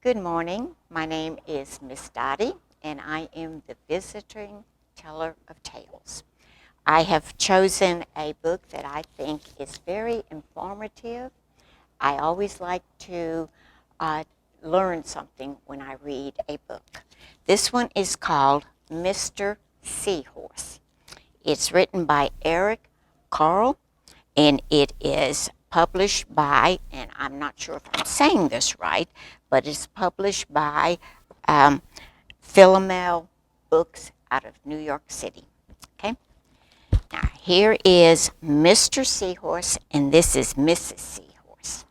Good morning. My name is Miss Dottie, and I am the visiting teller of tales. I have chosen a book that I think is very informative. I always like to learn something when I read a book. This one is called Mr. Seahorse. It's written by Eric Carle, and it is published by, and I'm not sure if I'm saying this right, but it's published by um, Philomel Books out of New York City. Okay, now here is Mr. Seahorse, and this is Mrs. Seahorse.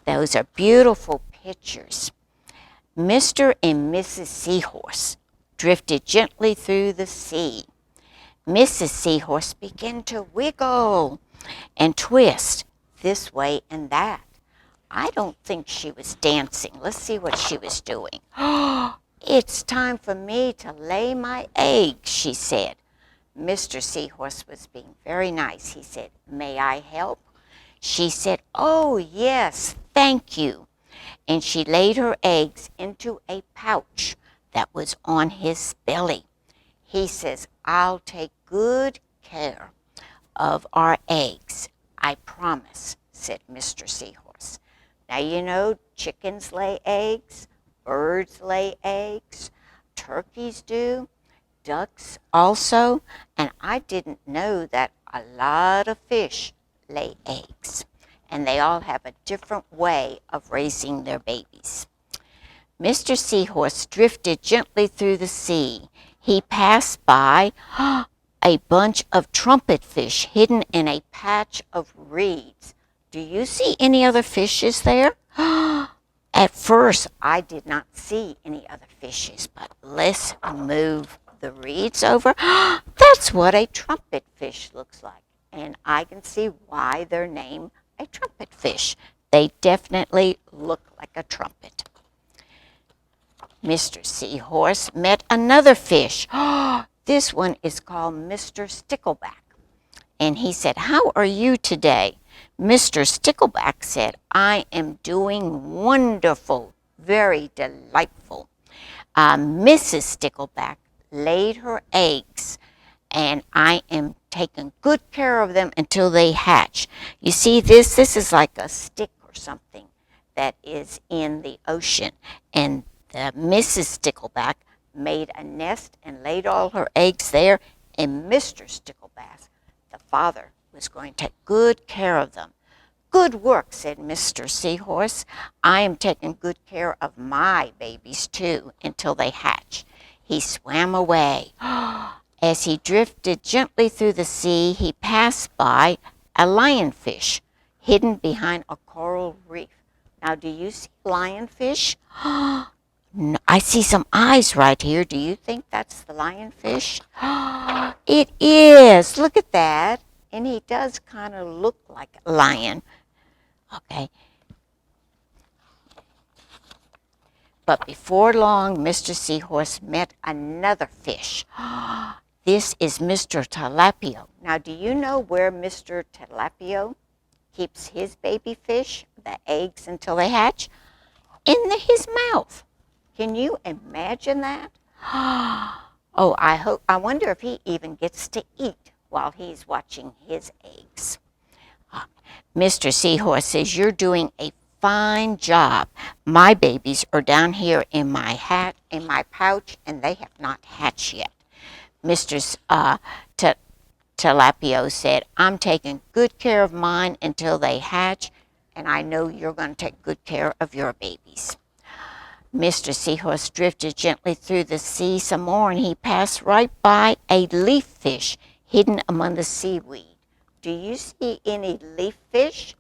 Those are beautiful pictures. Mr. and Mrs. Seahorse drifted gently through the sea. Mrs. Seahorse began to wiggle and twist this way and that. I don't think she was dancing. Let's see what she was doing. It's time for me to lay my eggs, she said. Mr. Seahorse was being very nice. He said, "May I help?" She said, "Oh, yes, thank you." And she laid her eggs into a pouch that was on his belly. He says, "I'll take good care of our eggs, I promise," said Mr. Seahorse. Now, you know, chickens lay eggs, birds lay eggs, turkeys do, ducks also, and I didn't know that a lot of fish lay eggs, and they all have a different way of raising their babies. Mr. Seahorse drifted gently through the sea. He passed by a bunch of trumpet fish hidden in a patch of reeds. Do you see any other fishes there? At first, I did not see any other fishes, but let's move the reeds over. That's what a trumpet fish looks like, and I can see why they're named a trumpet fish. They definitely look like a trumpet. Mr. Seahorse met another fish. This one is called Mr. Stickleback. And he said, "How are you today?" Mr. Stickleback said, "I am doing wonderful, very delightful." Mrs. Stickleback laid her eggs, and I am taking good care of them until they hatch. You see this? This is like a stick or something that is in the ocean, and Mrs. Stickleback made a nest and laid all her eggs there, and Mr. Stickleback, the father, was going to take good care of them. "Good work," said Mr. Seahorse. "I am taking good care of my babies, too, until they hatch." He swam away. As he drifted gently through the sea, he passed by a lionfish hidden behind a coral reef. Now, do you see lionfish? No, I see some eyes right here. Do you think that's the lionfish? It is. Look at that. And he does kind of look like a lion. Okay. But before long, Mr. Seahorse met another fish. This is Mr. Tilapio. Now, do you know where Mr. Tilapio keeps his baby fish, the eggs, until they hatch? In his mouth. Can you imagine that? Oh, I wonder if he even gets to eat while he's watching his eggs. Mr. Seahorse says, "You're doing a fine job. My babies are down here in my pouch, and they have not hatched yet." Mr. Tilapio said, "I'm taking good care of mine until they hatch, and I know you're going to take good care of your babies." Mr. Seahorse drifted gently through the sea some more, and he passed right by a leaf fish hidden among the seaweed. Do you see any leaf fish?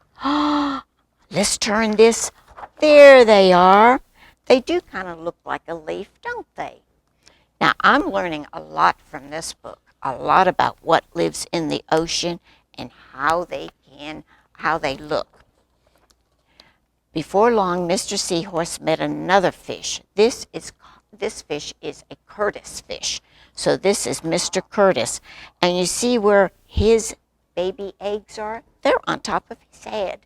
Let's turn this. There they are. They do kind of look like a leaf, don't they? Now, I'm learning a lot from this book, a lot about what lives in the ocean and how they look. Before long, Mr. Seahorse met another fish. This fish is a Curtis fish. So this is Mr. Curtis. And you see where his baby eggs are? They're on top of his head.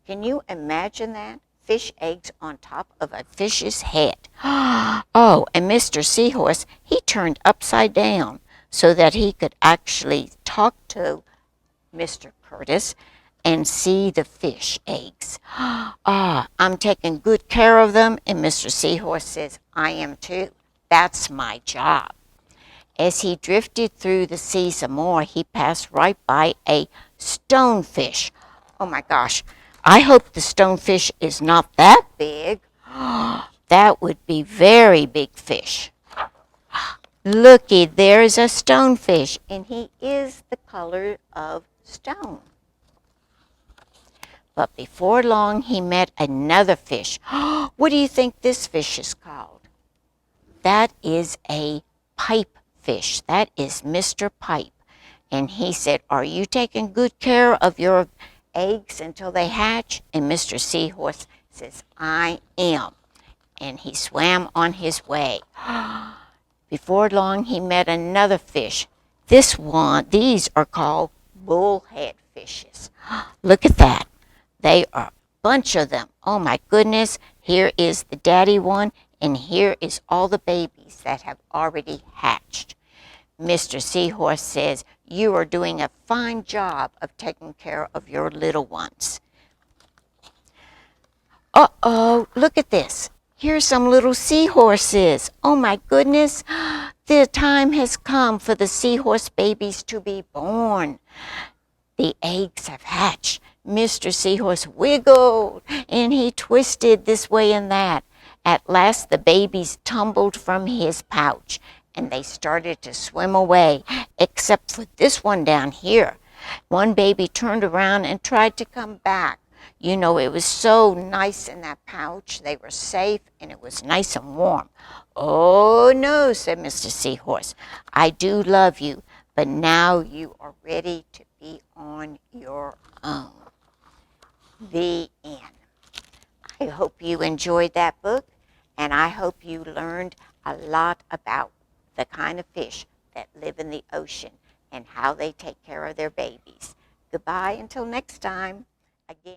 Can you imagine that? fish eggs on top of a fish's head. Oh, and Mr. Seahorse, he turned upside down so that he could actually talk to Mr. Curtis and see the fish eggs. Ah, I'm taking good care of them, and Mr. Seahorse says, I am too. That's my job. As he drifted through the sea some more, he passed right by a stonefish. Oh my gosh, I hope the stonefish is not that big. That would be very big fish. Looky, there's a stonefish, and he is the color of stone. But before long, he met another fish. What do you think this fish is called? That is a pipe fish. That is Mr. Pipe. And he said, are you taking good care of your eggs until they hatch? And Mr. Seahorse says, I am. And he swam on his way. Before long, he met another fish. These are called bullhead fishes. Look at that. They are a bunch of them. Oh my goodness. Here is the daddy one, and here is all the babies that have already hatched. Mr. Seahorse says, you are doing a fine job of taking care of your little ones. Uh-oh, look at this. Here's some little seahorses. Oh my goodness. The time has come for the seahorse babies to be born. The eggs have hatched. Mr. Seahorse wiggled and he twisted this way and that. At last the babies tumbled from his pouch and they started to swim away, except for this one down here. One baby turned around and tried to come back. You know, it was so nice in that pouch. They were safe and it was nice and warm. Oh no, said Mr. Seahorse. I do love you, but now you are ready to be on your own. The end. I hope you enjoyed that book, and I hope you learned a lot about the kind of fish that live in the ocean and how they take care of their babies. Goodbye until next time. Again.